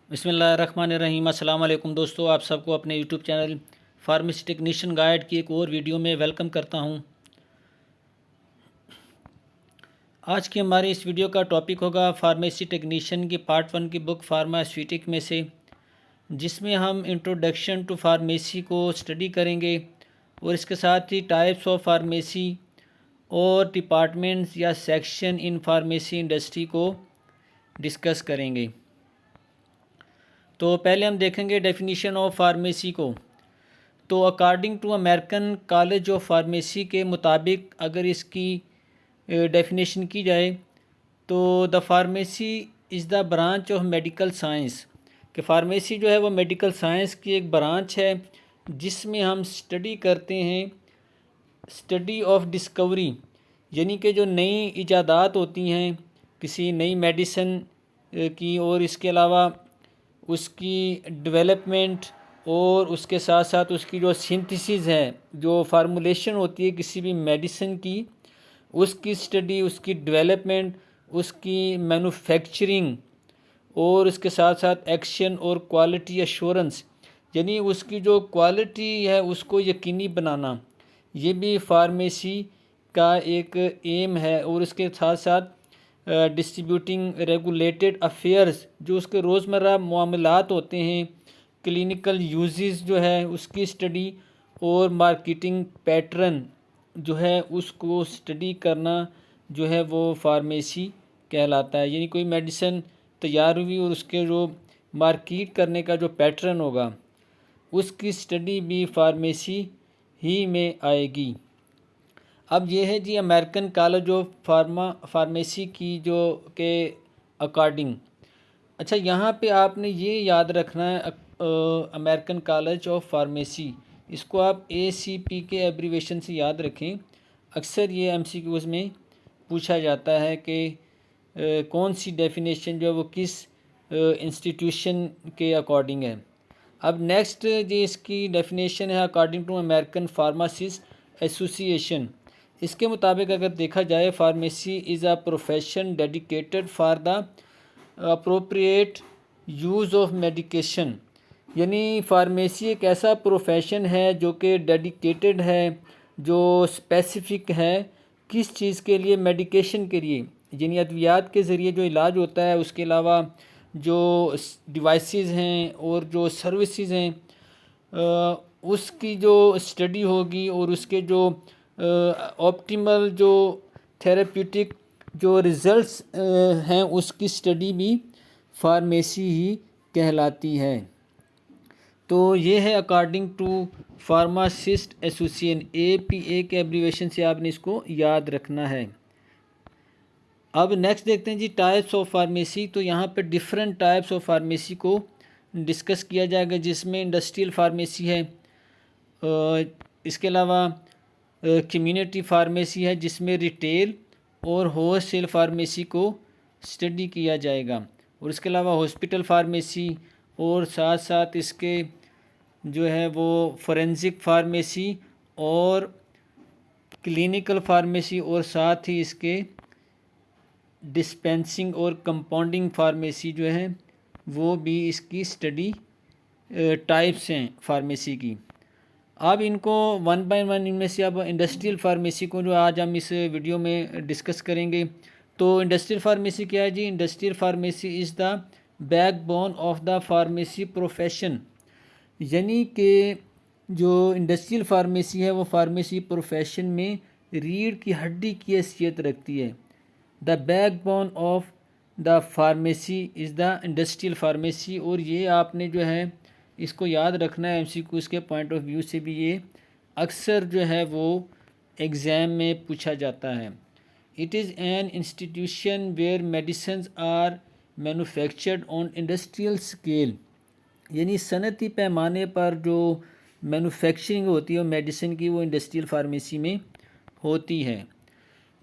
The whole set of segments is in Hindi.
बिस्मिल्लाहिर्रहमानिर्रहीम। अस्सलाम वालेकुम दोस्तों, आप सबको अपने YouTube channel pharmacy technician guide की एक और वीडियो में वेलकम करता हूं। आज की हमारी इस वीडियो का टॉपिक होगा फार्मेसी टेक्नीशियन की पार्ट 1 की बुक फार्मास्यूटिक में से, जिसमें हम इंट्रोडक्शन टू फार्मेसी को स्टडी करेंगे और इसके साथ ही टाइप्स ऑफ फार्मेसी और डिपार्टमेंट्स या सेक्शन इन फार्मेसी इंडस्ट्री को डिस्कस करेंगे। तो पहले हम देखेंगे डेफिनेशन ऑफ फार्मेसी को। तो according to American College of Pharmacy के मुताबिक अगर इसकी डेफिनेशन की जाए तो the pharmacy is the branch of medical science, कि फार्मेसी जो है वो मेडिकल साइंस की एक ब्रांच है जिसमें हम स्टडी करते हैं, स्टडी ऑफ डिस्कवरी, यानी कि जो नई इजादात होती हैं किसी नई मेडिसिन की, और इसके अलावा उसकी डेवलपमेंट और उसके साथ साथ उसकी जो सिंथेसिस है, जो फार्मूलेशन होती है किसी भी मेडिसिन की, उसकी स्टडी, उसकी डेवलपमेंट, उसकी मैन्युफैक्चरिंग और उसके साथ साथ एक्शन और क्वालिटी एश्योरेंस, यानी उसकी जो क्वालिटी है उसको यकीनी बनाना, ये भी फार्मेसी का एक एम है। और इसके साथ साथ डिस्ट्रीब्यूटिंग रेगुलेटेड अफेयर्स, जो उसके रोज़मर्रा मामलात होते हैं, क्लिनिकल यूजेस जो है उसकी स्टडी, और मार्केटिंग पैटर्न जो है उसको स्टडी करना जो है वो फार्मेसी कहलाता है। यानी कोई मेडिसिन तैयार हुई और उसके जो मार्केट करने का जो पैटर्न होगा उसकी स्टडी भी फार्मेसी ही में आएगी। अब ये है जी अमेरिकन कॉलेज ऑफ फार्मेसी की जो के अकॉर्डिंग। अच्छा, यहाँ पे आपने ये याद रखना है, अमेरिकन कॉलेज ऑफ फार्मेसी, इसको आप ACP के एब्रीवेशन से याद रखें। अक्सर ये MCQs में पूछा जाता है कि कौन सी डेफिनेशन जो है वो किस इंस्टीट्यूशन के अकॉर्डिंग है। अब नेक्स्ट जी इसकी डेफिनेशन है according to American Pharmacist Association. इसके मुताबिक अगर देखा जाए, pharmacy is a profession dedicated for the appropriate use of medication, यानी फार्मेसी एक ऐसा प्रोफेशन है जो कि डेडिकेटेड है, जो स्पेसिफिक है किस चीज़ के लिए, मेडिकेशन के लिए, यानी अद्वियात के ज़रिए जो इलाज होता है, उसके अलावा जो डिवाइसेस हैं और जो सर्विसेज हैं उसकी जो स्टडी होगी और उसके जो ऑप्टिमल जो थेरेप्यूटिक जो रिज़ल्ट्स हैं उसकी स्टडी भी फार्मेसी ही कहलाती है। तो ये है according to Pharmacist Association, APA के एब्रीवेशन से आपने इसको याद रखना है। अब नेक्स्ट देखते हैं जी टाइप्स ऑफ फार्मेसी। तो यहाँ पे डिफरेंट टाइप्स ऑफ फार्मेसी को डिस्कस किया जाएगा, जिसमें इंडस्ट्रियल फार्मेसी है, इसके अलावा कम्युनिटी फार्मेसी है जिसमें रिटेल और होलसेल फार्मेसी को स्टडी किया जाएगा, और इसके अलावा हॉस्पिटल फार्मेसी, और साथ साथ इसके जो है वो फोरेंसिक फार्मेसी और क्लिनिकल फार्मेसी, और साथ ही इसके डिस्पेंसिंग और कंपाउंडिंग फार्मेसी जो है वो भी इसकी स्टडी टाइप्स हैं फार्मेसी की। अब इनको वन बाय वन इनमें से अब इंडस्ट्रियल फार्मेसी को जो आज हम इस वीडियो में डिस्कस करेंगे। तो इंडस्ट्रियल फार्मेसी क्या है जी? Industrial pharmacy is the backbone of the pharmacy profession, यानी कि जो इंडस्ट्रियल फार्मेसी है वो फार्मेसी प्रोफेशन में रीढ़ की हड्डी की हैसियत रखती है। The backbone of the pharmacy is the industrial pharmacy, और ये आपने जो है इसको याद रखना है। MCQ के पॉइंट ऑफ व्यू से भी ये अक्सर जो है वो एग्ज़ाम में पूछा जाता है। It is an institution where medicines are manufactured on industrial scale, यानी सनती पैमाने पर जो मैन्युफैक्चरिंग होती है मेडिसिन की वो इंडस्ट्रियल फार्मेसी में होती है।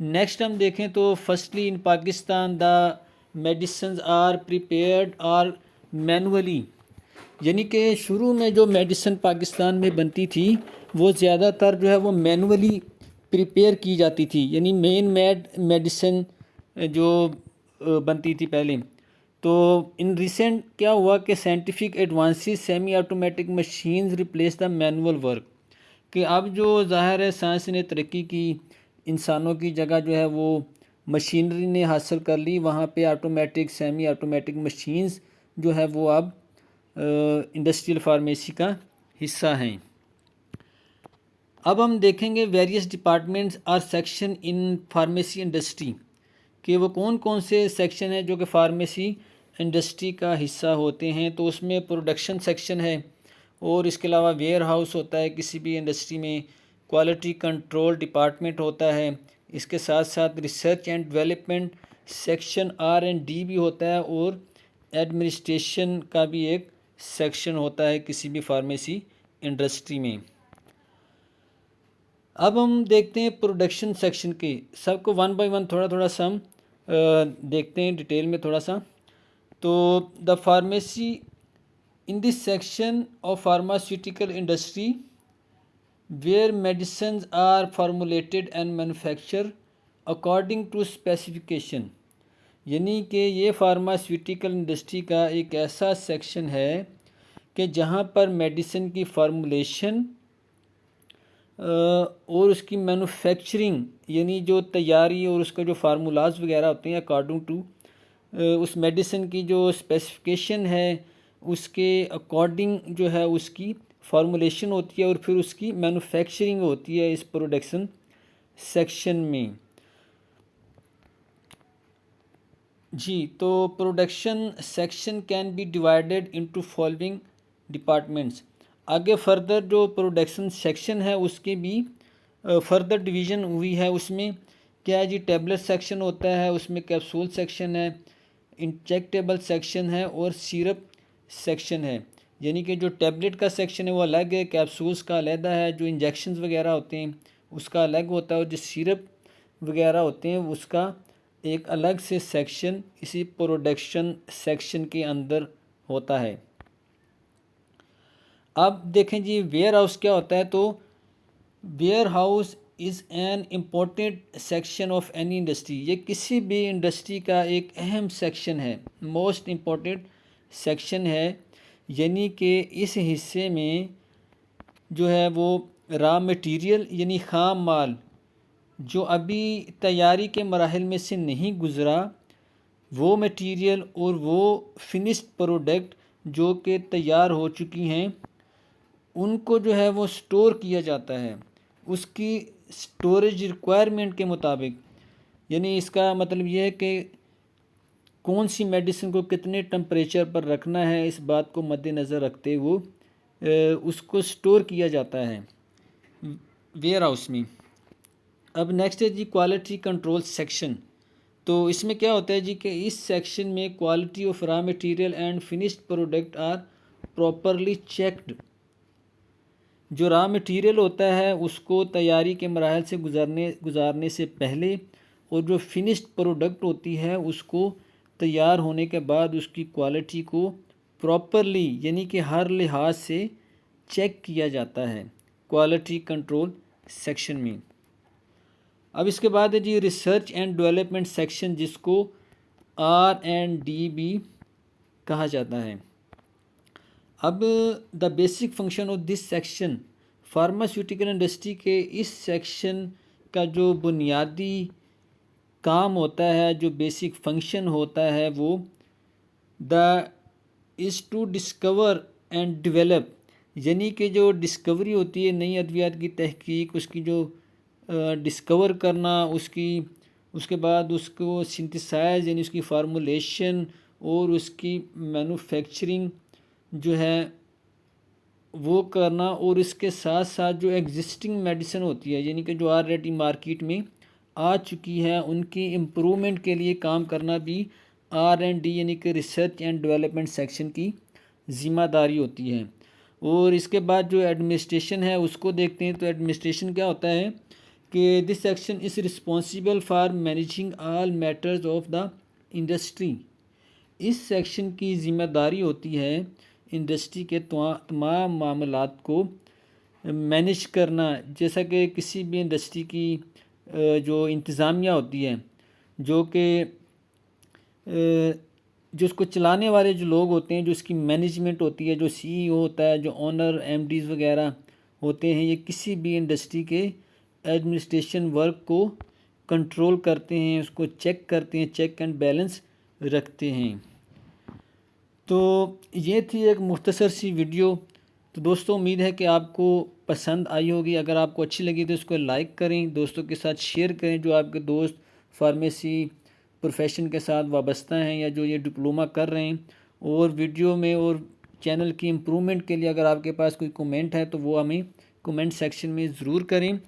नेक्स्ट हम देखें तो firstly in Pakistan the medicines are prepared are manually, यानी कि शुरू में जो मेडिसिन पाकिस्तान में बनती थी वो ज़्यादातर जो है वो मैनुअली प्रिपेयर की जाती थी, यानी मेन मेडिसिन जो बनती थी पहले, तो इन रिसेंट क्या हुआ कि scientific advances semi automatic machines replace the manual work, कि अब जो ज़ाहिर है साइंस ने तरक्की की, इंसानों की जगह जो है वो मशीनरी ने हासिल कर ली, वहाँ पे ऑटोमेटिक सेमी ऑटोमेटिक मशीन्स जो है वो अब इंडस्ट्रियल फार्मेसी का हिस्सा हैं। अब हम देखेंगे various departments are section in pharmacy industry, कि वो कौन कौन से सेक्शन हैं जो कि फार्मेसी इंडस्ट्री का हिस्सा होते हैं। तो उसमें प्रोडक्शन सेक्शन है, और इसके अलावा वेयर हाउस होता है किसी भी इंडस्ट्री में, क्वालिटी कंट्रोल डिपार्टमेंट होता है, इसके साथ साथ research and development section R&D भी होता है, और एडमिनिस्ट्रेशन का भी एक सेक्शन होता है किसी भी फार्मेसी इंडस्ट्री में। अब हम देखते हैं प्रोडक्शन सेक्शन के, सबको वन बाय वन थोड़ा थोड़ा सा हम देखते हैं डिटेल में थोड़ा सा। तो the pharmacy in this section of pharmaceutical industry where medicines are formulated and manufacture according to specification, यानी कि ये फार्मास्यूटिकल इंडस्ट्री का एक ऐसा सेक्शन है कि जहाँ पर मेडिसिन की फार्मूलेशन और उसकी मैन्युफैक्चरिंग, यानी जो तैयारी और उसका जो फार्मूलाज वगैरह होते हैं अकॉर्डिंग टू उस मेडिसिन की जो स्पेसिफिकेशन है उसके अकॉर्डिंग जो है उसकी फार्मूलेशन होती है, और फिर उसकी मैन्युफैक्चरिंग होती है इस प्रोडक्शन सेक्शन में। जी, तो production section can be divided into following departments. आगे फर्दर जो प्रोडक्शन सेक्शन है उसके भी फर्दर डिवीज़न हुई है। उसमें क्या है जी, टैबलेट सेक्शन होता है, उसमें कैप्सूल सेक्शन है, इंजेक्टेबल सेक्शन है, और सिरप सेक्शन है। यानी कि जो टैबलेट का सेक्शन है वो अलग है, कैप्सूल्स का अलग है, जो इंजेक्शंस वगैरह होते हैं उसका अलग होता है, और जो सिरप वगैरह होते हैं उसका एक अलग से सेक्शन इसी प्रोडक्शन सेक्शन के अंदर होता है। अब देखें जी वेयर हाउस क्या होता है। तो warehouse is an important section of any industry, ये किसी भी इंडस्ट्री का एक अहम सेक्शन है, मोस्ट इम्पोर्टेंट सेक्शन है। यानी कि इस हिस्से में जो है वो रॉ मटेरियल यानी ख़ाम माल जो अभी तैयारी के मराहल में से नहीं गुज़रा, वो मटेरियल और वो फिनिश्ड प्रोडक्ट जो कि तैयार हो चुकी हैं उनको जो है वो स्टोर किया जाता है उसकी स्टोरेज रिक्वायरमेंट के मुताबिक। यानी इसका मतलब ये है कि कौन सी मेडिसिन को कितने टेम्परेचर पर रखना है, इस बात को मद्देनज़र रखते हुए उसको स्टोर किया जाता है वेयर हाउस में। अब नेक्स्ट है जी क्वालिटी कंट्रोल सेक्शन। तो इसमें क्या होता है जी कि इस सेक्शन में quality of raw material and finished product are properly checked. जो रॉ मटेरियल होता है उसको तैयारी के मराहल से गुजारने से पहले, और जो फिनिश्ड प्रोडक्ट होती है उसको तैयार होने के बाद उसकी क्वालिटी को प्रॉपरली यानी कि हर लिहाज से चेक किया जाता है क्वालिटी कंट्रोल सेक्शन में। अब इसके बाद है जी रिसर्च एंड डेवलपमेंट सेक्शन, जिसको R&D भी कहा जाता है। अब the basic function of this section, pharmaceutical industry के इस सेक्शन का जो बुनियादी काम होता है, जो बेसिक फंक्शन होता है, वो the is to discover and develop, यानी कि जो डिस्कवरी होती है नई अद्वियात की तहकीक, उसकी जो डिस्कवर करना, उसके बाद उसको सिंथेसाइज यानी उसकी फार्मूलेशन और उसकी मैन्युफैक्चरिंग जो है वो करना, और इसके साथ साथ जो एग्जिस्टिंग मेडिसिन होती है यानी कि जो ऑलरेडी मार्केट में आ चुकी है उनकी इम्प्रूवमेंट के लिए काम करना भी R&D यानी कि रिसर्च एंड डेवलपमेंट सेक्शन की ज़िम्मेदारी होती है। और इसके बाद जो एडमिनिस्ट्रेशन है उसको देखते हैं। तो एडमिनिस्ट्रेशन क्या होता है कि this section is responsible for managing all matters of the industry. इस सेक्शन की ज़िम्मेदारी होती है इंडस्ट्री के तमाम मामलात को मैनेज करना। जैसा कि किसी भी इंडस्ट्री की जो इंतज़ामिया होती है, जो कि जो उसको चलाने वाले जो लोग होते हैं, जो इसकी मैनेजमेंट होती है, जो सीईओ होता है, जो ओनर एमडीज़ वगैरह होते हैं, ये किसी भी इंडस्ट्री के एडमिनिस्ट्रेशन वर्क को कंट्रोल करते हैं, उसको चेक करते हैं, चेक एंड बैलेंस रखते हैं। तो ये थी एक मुख्तसर सी वीडियो। तो दोस्तों उम्मीद है कि आपको पसंद आई होगी। अगर आपको अच्छी लगी तो इसको लाइक करें, दोस्तों के साथ शेयर करें, जो आपके दोस्त फार्मेसी प्रोफेशन के साथ वाबस्ता हैं या जो ये डिप्लोमा कर रहे हैं। और वीडियो में और चैनल की इम्प्रूवमेंट के लिए अगर आपके पास कोई कमेंट है तो वो हमें कमेंट सेक्शन में ज़रूर करें।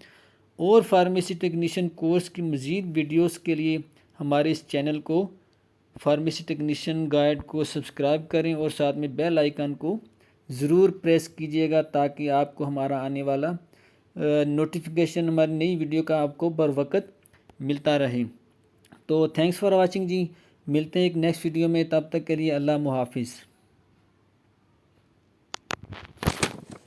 और फार्मेसी टेक्नीशियन कोर्स की मज़ीद वीडियोस के लिए हमारे इस चैनल को फार्मेसी टेक्नीशियन गाइड को सब्सक्राइब करें और साथ में बेल आइकन को ज़रूर प्रेस कीजिएगा, ताकि आपको हमारा आने वाला नोटिफिकेशन, हमारी नई वीडियो का आपको बर वक्त मिलता रहे। तो थैंक्स फॉर वाचिंग जी। मिलते हैं एक नेक्स्ट वीडियो में, तब तक के लिए अल्लाह मुहाफ़िज़।